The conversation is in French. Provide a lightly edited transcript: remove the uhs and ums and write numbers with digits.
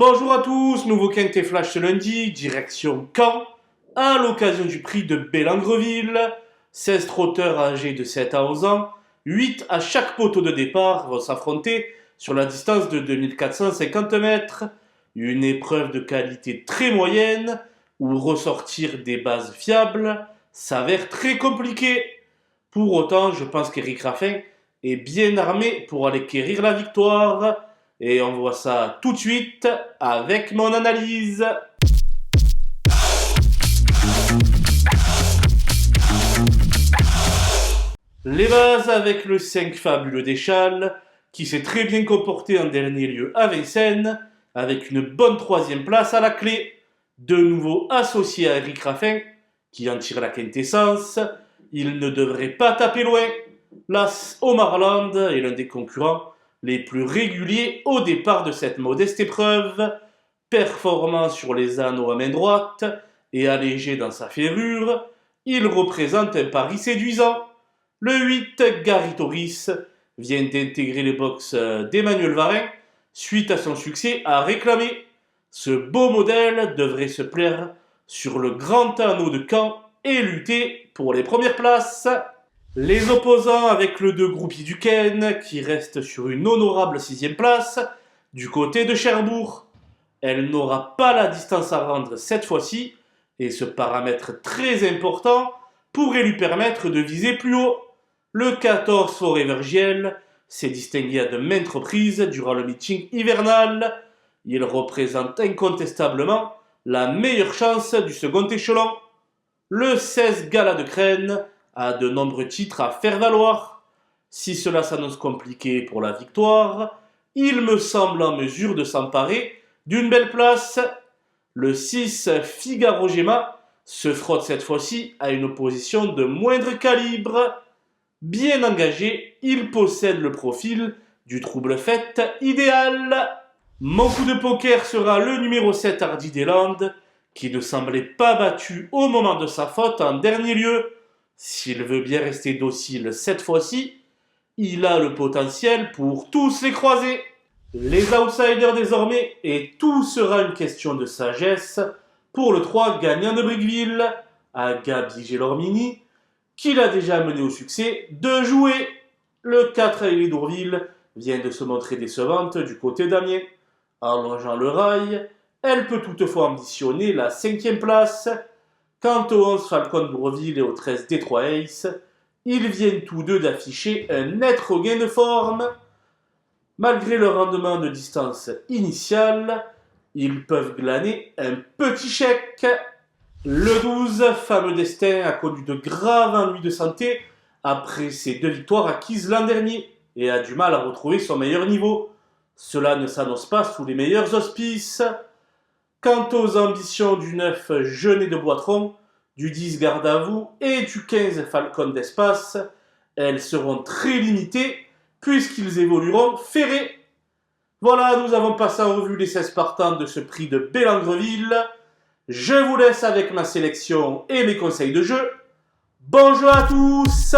Bonjour à tous, nouveau Quintet Flash ce lundi, direction Caen, à l'occasion du prix de Bellangreville. 16 trotteurs âgés de 7 à 11 ans, 8 à chaque poteau de départ vont s'affronter sur la distance de 2450 mètres. Une épreuve de qualité très moyenne, où ressortir des bases fiables s'avère très compliqué. Pour autant, je pense qu'Éric Raffin est bien armé pour aller quérir la victoire. Et on voit ça tout de suite avec mon analyse. Les bases avec le 5 Fabuleux d'Échal, qui s'est très bien comporté en dernier lieu à Vincennes, avec une bonne troisième place à la clé. De nouveau associé à Éric Raffin, qui en tire la quintessence, il ne devrait pas taper loin. L'As Omarland est l'un des concurrents les plus réguliers au départ de cette modeste épreuve, performant sur les anneaux à main droite et allégé dans sa ferrure, il représente un pari séduisant. Le 8, Gary Toris, vient d'intégrer les box d'Emmanuel Varin suite à son succès à réclamer. Ce beau modèle devrait se plaire sur le grand anneau de Caen et lutter pour les premières places. Les opposants avec le 2 Groupie Duquesne qui reste sur une honorable 6ème place du côté de Cherbourg. Elle n'aura pas la distance à rendre cette fois-ci et ce paramètre très important pourrait lui permettre de viser plus haut. Le 14 Forever Giel s'est distingué à de maintes reprises durant le meeting hivernal. Il représente incontestablement la meilleure chance du second échelon. Le 16 Gala de Crène a de nombreux titres à faire valoir. Si cela s'annonce compliqué pour la victoire, il me semble en mesure de s'emparer d'une belle place. Le 6 Figaro Gemma se frotte cette fois-ci à une opposition de moindre calibre. Bien engagé, il possède le profil du trouble-fête idéal. Mon coup de poker sera le numéro 7 Hardy des Landes, qui ne semblait pas battu au moment de sa faute en dernier lieu. S'il veut bien rester docile cette fois-ci, il a le potentiel pour tous les croiser. Les outsiders désormais, et tout sera une question de sagesse pour le 3 gagnant de Briqueville, à Gabi Gélormini, qui l'a déjà mené au succès, de jouer. Le 4 Ailey d'Ourville vient de se montrer décevante du côté d'Amiens. En longeant le rail, elle peut toutefois ambitionner la 5e place. Quant aux 11 Falcon Bourville et aux 13 Détroit Ace, ils viennent tous deux d'afficher un net regain de forme. Malgré leur rendement de distance initiale, ils peuvent glaner un petit chèque. Le 12, Fameux Destin, a connu de graves ennuis de santé après ses 2 victoires acquises l'an dernier et a du mal à retrouver son meilleur niveau. Cela ne s'annonce pas sous les meilleurs auspices. Quant aux ambitions du 9 Jeunet de Boitron, du 10 Garde à vous et du 15 Falcon d'Espace, elles seront très limitées puisqu'ils évolueront ferrés. Voilà, nous avons passé en revue les 16 partants de ce prix de Bellangreville. Je vous laisse avec ma sélection et mes conseils de jeu. Bon jeu à tous!